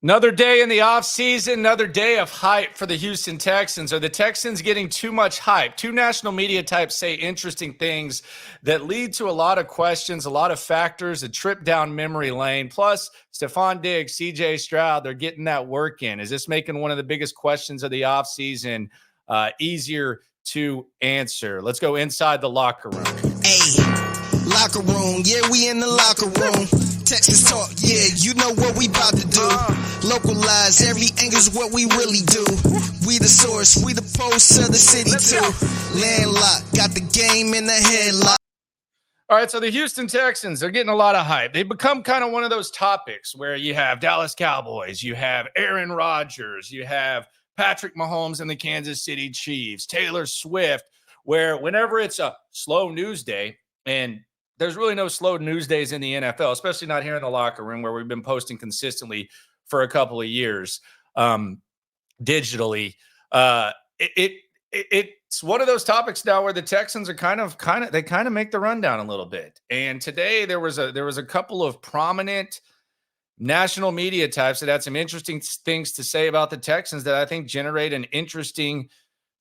Another day in the offseason, another day of hype for the Houston Texans. Are the Texans getting too much hype? Two national media types say interesting things that lead to a lot of questions, a lot of factors, a trip down memory lane. Plus, Stefon Diggs, CJ Stroud, they're getting that work in. Is this making one of the biggest questions of the offseason easier to answer? Let's go inside the locker room. Hey, locker room. Yeah, we in the locker room. Texas talk, yeah, you know what we about to do. Localize, every angle's what we really do. We the source, we the pulse of the city too. Landlocked, got the game in the headlock. All right, so the Houston Texans, they're getting a lot of hype. They've become kind of one of those topics where you have Dallas Cowboys, you have Aaron Rodgers, you have Patrick Mahomes and the Kansas City Chiefs, Taylor Swift, where whenever it's a slow news day, and there's really no slow news days in the NFL, especially not here in the locker room where we've been posting consistently for a couple of years digitally. It's one of those topics now where the Texans are kind of make the rundown a little bit. And today there was a couple of prominent national media types that had some interesting things to say about the Texans that I think generate an interesting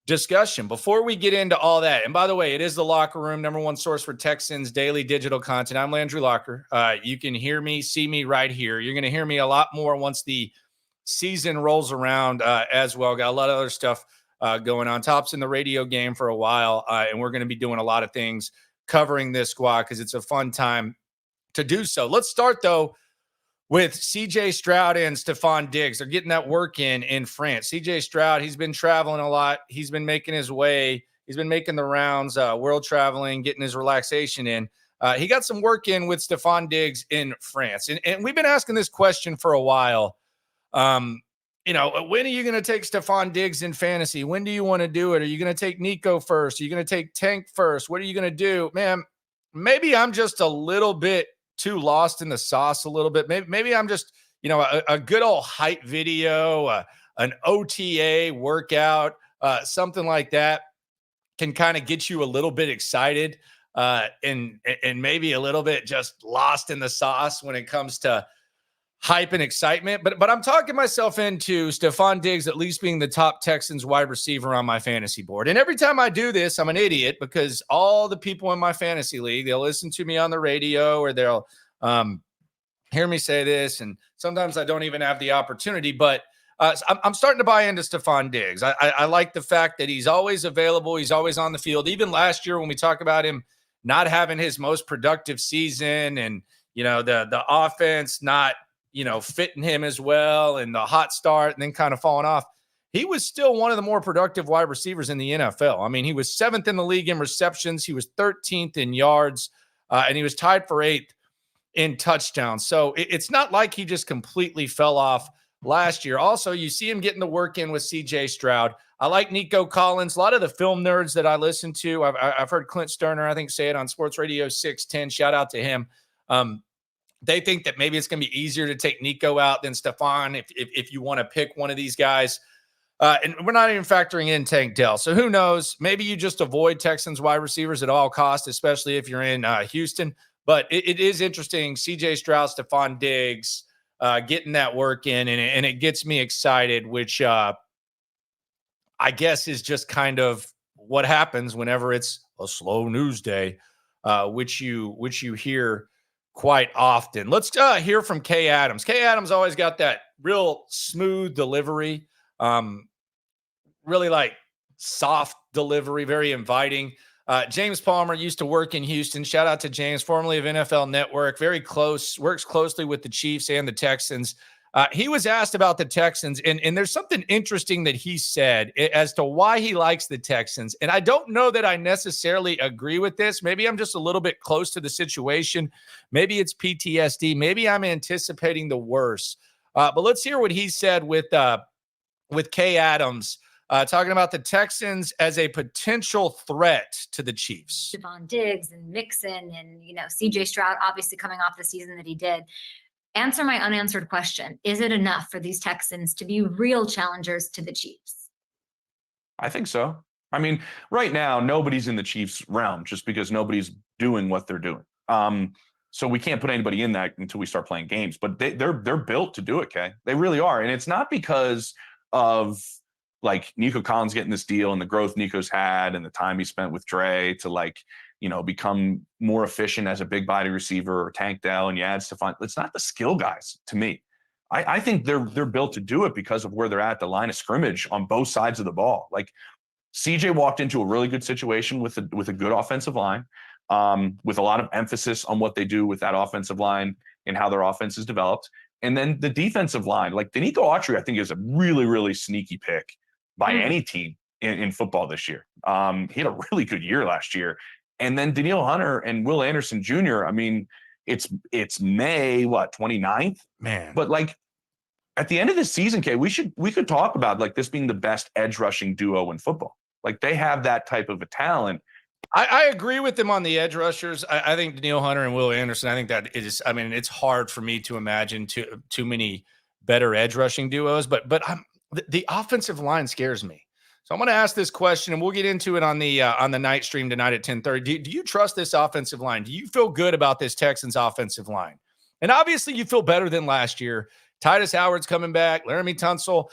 discussion. Before we get into all that, and by the way, it is the Locker Room, number one source for Texans daily digital content. I'm Landry Locker. You can hear me, see me right here. You're going to hear me a lot more once the season rolls around as well. Got a lot of other stuff going on. Top's in the radio game for a while, and we're going to be doing a lot of things covering this squad because it's a fun time to do so. Let's start, though, with CJ Stroud and Stefon Diggs. They're getting that work in France. CJ Stroud, he's been traveling a lot. He's been making his way. He's been making the rounds, world traveling, getting his relaxation in. He got some work in with Stefon Diggs in France. And we've been asking this question for a while. When are you going to take Stefon Diggs in fantasy? When do you want to do it? Are you going to take Nico first? Are you going to take Tank first? What are you going to do? Man, maybe I'm just a little bit too lost in the sauce a little bit. Maybe I'm just, a good old hype video, an OTA workout, something like that can kind of get you a little bit excited and maybe a little bit just lost in the sauce when it comes to hype and excitement. But I'm talking myself into Stefon Diggs at least being the top Texans wide receiver on my fantasy board. And every time I do this, I'm an idiot because all the people in my fantasy league, they'll listen to me on the radio or they'll hear me say this. And sometimes I don't even have the opportunity. But I'm starting to buy into Stefon Diggs. I like the fact that he's always available. He's always on the field. Even last year when we talk about him not having his most productive season and, the offense not, fitting him as well and the hot start and then kind of falling off. He was still one of the more productive wide receivers in the NFL. I mean, he was 7th in the league in receptions. He was 13th in yards, and he was tied for 8th in touchdowns. So it's not like he just completely fell off last year. Also, you see him getting the work in with CJ Stroud. I like Nico Collins. A lot of the film nerds that I listen to, I've heard Clint Sterner, I think, say it on Sports Radio 610. Shout out to him. They think that maybe it's going to be easier to take Nico out than Stefon if you want to pick one of these guys. And we're not even factoring in Tank Dell. So who knows? Maybe you just avoid Texans wide receivers at all costs, especially if you're in Houston. But it is interesting. CJ Stroud, Stefon Diggs getting that work in, and it gets me excited, which I guess is just kind of what happens whenever it's a slow news day, which you hear quite often. Let's hear from Kay Adams. Kay Adams always got that real smooth delivery, really like soft delivery, very inviting. James Palmer used to work in Houston. Shout out to James, formerly of NFL Network, very close, works closely with the Chiefs and the Texans. He was asked about the Texans, and there's something interesting that he said as to why he likes the Texans. And I don't know that I necessarily agree with this. Maybe I'm just a little bit close to the situation. Maybe it's PTSD. Maybe I'm anticipating the worst. But let's hear what he said with Kay Adams, talking about the Texans as a potential threat to the Chiefs. Stefon Diggs and Mixon and, CJ Stroud, obviously coming off the season that he did. Answer my unanswered question. Is it enough for these Texans to be real challengers to the Chiefs? I think so. I mean, right now, nobody's in the Chiefs' realm just because nobody's doing what they're doing. So we can't put anybody in that until we start playing games. But they're built to do it, Kay. They really are. And it's not because of like Nico Collins getting this deal and the growth Nico's had and the time he spent with Dre to like, become more efficient as a big body receiver, or Tank Dell, and you add Stefon. It's not the skill guys to me. I think they're built to do it because of where they're at the line of scrimmage on both sides of the ball. Like CJ walked into a really good situation with a good offensive line, with a lot of emphasis on what they do with that offensive line and how their offense is developed. And then the defensive line, like Danico Autry, I think is a really, really sneaky pick by any team in football this year. He had a really good year last year. And then Danielle Hunter and Will Anderson Jr., I mean, it's May, 29th? Man. But like at the end of the season, Kay, we could talk about like this being the best edge rushing duo in football. Like they have that type of a talent. I agree with them on the edge rushers. I think Danielle Hunter and Will Anderson, I think that is, I mean, it's hard for me to imagine too many better edge rushing duos, but the offensive line scares me. So I'm going to ask this question, and we'll get into it on the night stream tonight at 10:30. Do you trust this offensive line? Do you feel good about this Texans offensive line? And obviously you feel better than last year. Titus Howard's coming back. Laramie Tunsil,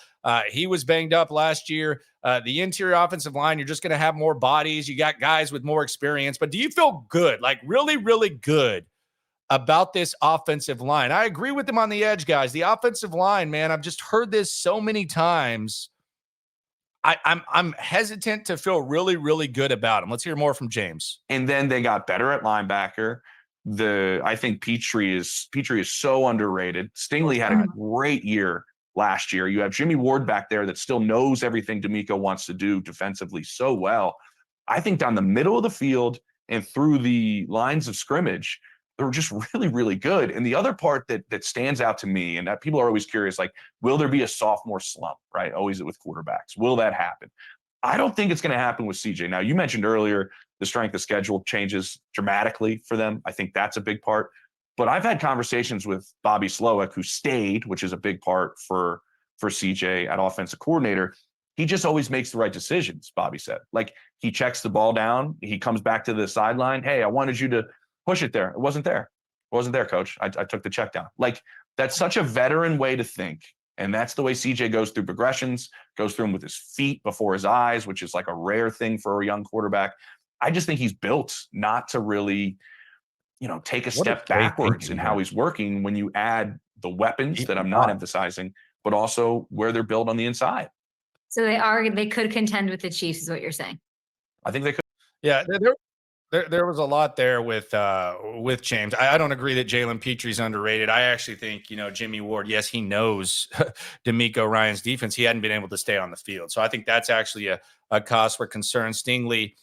he was banged up last year. The interior offensive line, you're just going to have more bodies. You got guys with more experience. But do you feel good, like really, really good about this offensive line? I agree with them on the edge, guys. The offensive line, man, I've just heard this so many times. I'm hesitant to feel really, really good about them. Let's hear more from James. And then they got better at linebacker. I think Petrie is so underrated. Stingley had a great year last year. You have Jimmy Ward back there that still knows everything D'Amico wants to do defensively so well. I think down the middle of the field and through the lines of scrimmage, they're just really, really good. And the other part that stands out to me, and that people are always curious, like, will there be a sophomore slump, right? Always with quarterbacks. Will that happen? I don't think it's going to happen with CJ. Now, you mentioned earlier the strength of schedule changes dramatically for them. I think that's a big part. But I've had conversations with Bobby Slowick, who stayed, which is a big part for CJ at offensive coordinator. He just always makes the right decisions, Bobby said. Like, he checks the ball down. He comes back to the sideline. Hey, I wanted you to push it there. It wasn't there. It wasn't there, coach. I took the check down. Like, that's such a veteran way to think. And that's the way CJ goes through progressions, goes through them with his feet before his eyes, which is like a rare thing for a young quarterback. I just think he's built not to really, take a step backwards in how he's working when you add the weapons that I'm not emphasizing, but also where they're built on the inside. So they could contend with the Chiefs, is what you're saying. I think they could. Yeah, there was a lot there with James. I don't agree that Jalen Petrie's underrated. I actually think, Jimmy Ward, yes, he knows D'Amico Ryan's defense. He hadn't been able to stay on the field. So I think that's actually a cause for concern. Stingley,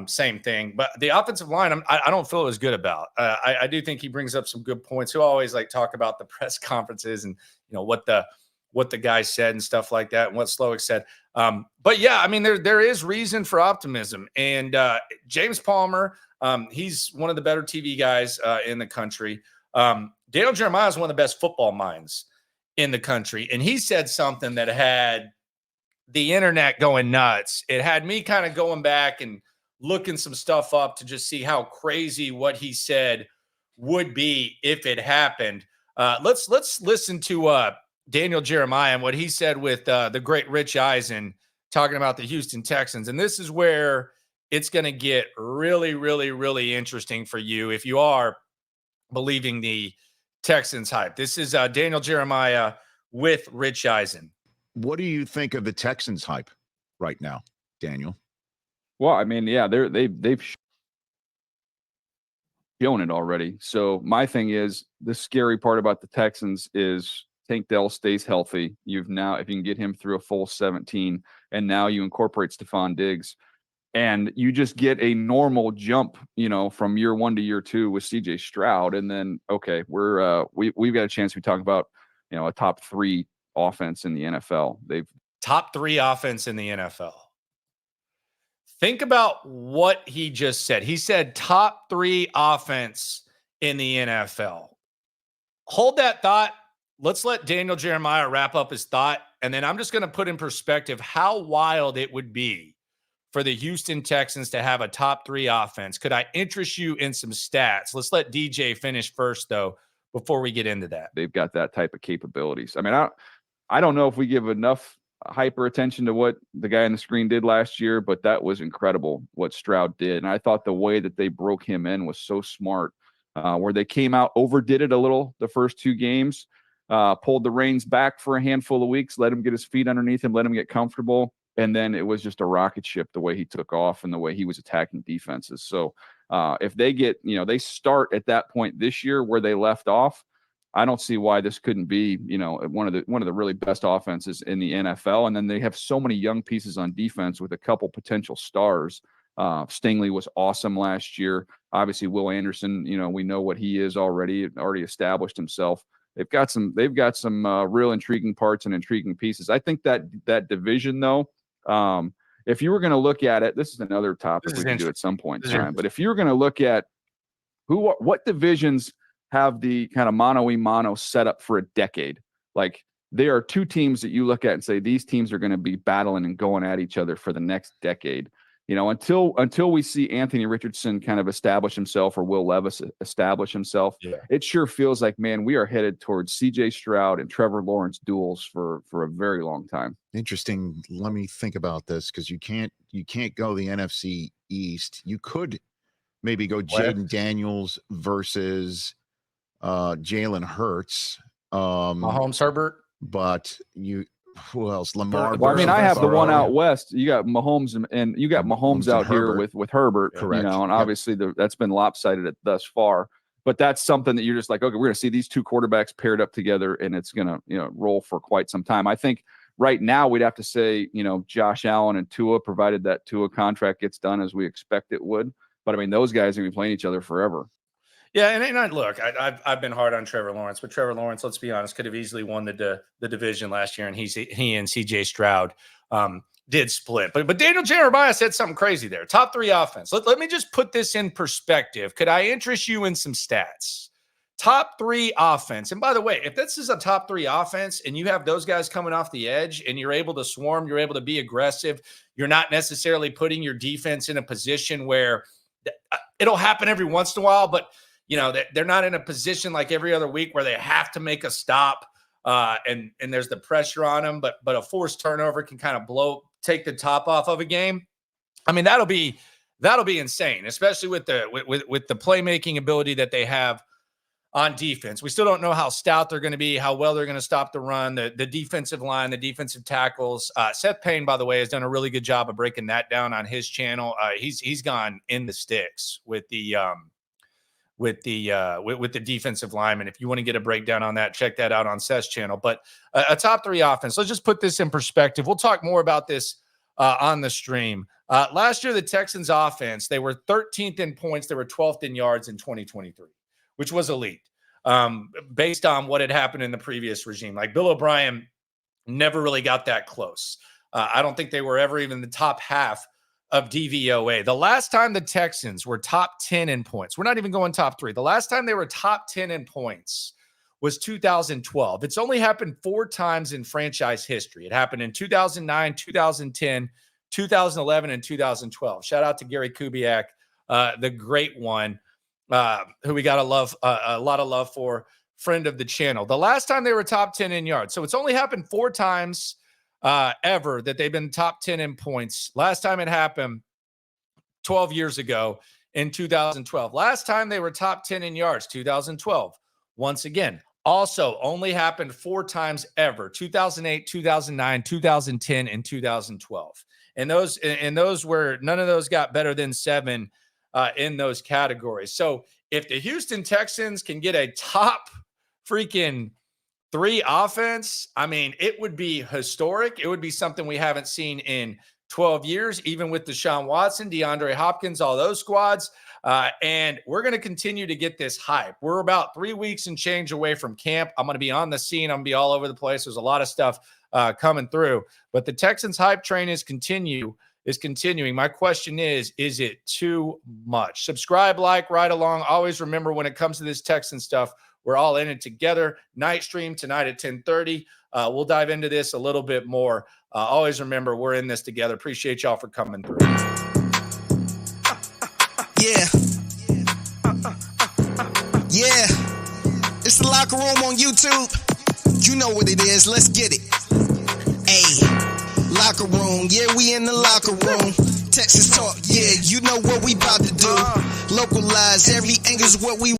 same thing. But the offensive line, I don't feel as good about. I do think he brings up some good points. He'll always like talk about the press conferences and, what the guys said and stuff like that and what Slowick said. But yeah, I mean, there is reason for optimism. And James Palmer, he's one of the better TV guys in the country. Daniel Jeremiah is one of the best football minds in the country. And he said something that had the internet going nuts. It had me kind of going back and looking some stuff up to just see how crazy what he said would be if it happened. Let's listen to Daniel Jeremiah and what he said with the great Rich Eisen talking about the Houston Texans. And this is where it's going to get really, really, really interesting for you if you are believing the Texans hype. This is Daniel Jeremiah with Rich Eisen. What do you think of the Texans hype right now, Daniel? Well, I mean, yeah, they've shown it already. So my thing is, the scary part about the Texans is Tank Dell stays healthy. You've now, if you can get him through a full 17, and now you incorporate Stefon Diggs, and you just get a normal jump, from year 1 to year 2 with CJ Stroud, and then okay, we've got a chance. We talk about a top 3 offense in the NFL. They've top 3 offense in the NFL. Think about what he just said. He said top 3 offense in the NFL. Hold that thought. Let's let Daniel Jeremiah wrap up his thought. And then I'm just going to put in perspective how wild it would be for the Houston Texans to have a top 3 offense? Could I interest you in some stats? Let's let DJ finish first, though, before we get into that. They've got that type of capabilities. I mean, I don't know if we give enough hyper attention to what the guy on the screen did last year, but that was incredible what Stroud did. And I thought the way that they broke him in was so smart, where they came out, overdid it a little the first 2 games, pulled the reins back for a handful of weeks, let him get his feet underneath him, let him get comfortable. And then it was just a rocket ship the way he took off and the way he was attacking defenses. So if they get, they start at that point this year where they left off, I don't see why this couldn't be, one of the really best offenses in the NFL. And then they have so many young pieces on defense with a couple potential stars. Stingley was awesome last year. Obviously, Will Anderson, we know what he is already established himself. They've got some real intriguing parts and intriguing pieces. I think that division, though, if you were going to look at it, this is another topic we can do at some point in time. But if you're going to look at what divisions have the kind of mano-a-mano set up for a decade, like there are 2 teams that you look at and say these teams are going to be battling and going at each other for the next decade. Until we see Anthony Richardson kind of establish himself or Will Levis establish himself, it sure feels like, man, we are headed towards CJ Stroud and Trevor Lawrence duels for a very long time. Interesting. Let me think about this, because you can't go the NFC East. You could maybe go Jaden Daniels versus Jalen Hurts. Mahomes, Herbert. But who else? Lamar. Well, I mean, I have the one out west. You got Mahomes and you got Mahomes out here with Herbert. Correct. And obviously that's been lopsided thus far. But that's something that you're just like, okay, we're going to see these 2 quarterbacks paired up together, and it's going to roll for quite some time. I think right now we'd have to say Josh Allen and Tua, provided that Tua contract gets done as we expect it would. But I mean, those guys are going to be playing each other forever. Yeah, and look, I've been hard on Trevor Lawrence, but Trevor Lawrence, let's be honest, could have easily won the division last year, and he and CJ Stroud did split. But Daniel Jeremiah said something crazy there. Top 3 offense. Let me just put this in perspective. Could I interest you in some stats? Top 3 offense. And by the way, if this is a top 3 offense and you have those guys coming off the edge and you're able to swarm, you're able to be aggressive, you're not necessarily putting your defense in a position where it'll happen every once in a while, but they're not in a position like every other week where they have to make a stop and there's the pressure on them, but a forced turnover can kind of take the top off of a game. I mean, that'll be insane, especially with the playmaking ability that they have on defense. We still don't know how stout they're going to be, how well they're going to stop the run, the defensive line, the defensive tackles. Seth Payne, by the way, has done a really good job of breaking that down on his channel. He's gone in the sticks with the defensive linemen. If you want to get a breakdown on that, check that out on Seth's channel. But a top 3 offense. Let's just put this in perspective. We'll talk more about this on the stream. Last year, the Texans offense, they were 13th in points. They were 12th in yards in 2023, which was elite based on what had happened in the previous regime. Like Bill O'Brien never really got that close. I don't think they were ever even the top half of DVOA. The last time the Texans were top 10 in points, we're not even going top 3. The last time they were top 10 in points was 2012. It's only happened 4 times in franchise history. It happened in 2009, 2010, 2011, and 2012. Shout out to Gary Kubiak, the great one, who we got a lot of love for, friend of the channel. The last time they were top 10 in yards. So it's only happened 4 times ever that they've been top 10 in points. Last time it happened 12 years ago in 2012. Last time they were top 10 in yards, 2012. Once again, also only happened 4 times ever, 2008, 2009, 2010, and 2012. And those were, none of those got better than 7 in those categories. So if the Houston Texans can get a top freaking 3 offense, I mean, it would be historic. It would be something we haven't seen in 12 years, even with Deshaun Watson, DeAndre Hopkins, all those squads. And we're going to continue to get this hype. We're about 3 weeks and change away from camp. I'm going to be on the scene. I'm going to be all over the place. There's a lot of stuff coming through. But the Texans hype train is continuing. My question is it too much? Subscribe, like, ride along. Always remember, when it comes to this Texan stuff, We're all in it together. Night stream tonight at 10:30. We'll dive into this a little bit more. Always remember, we're in this together. Appreciate y'all for coming through. Yeah. Yeah. It's the Locker Room on YouTube. You know what it is. Let's get it. Hey. Locker Room. Yeah, we in the locker room. Texas talk. Yeah, you know what we about to do. Localize every angle's what we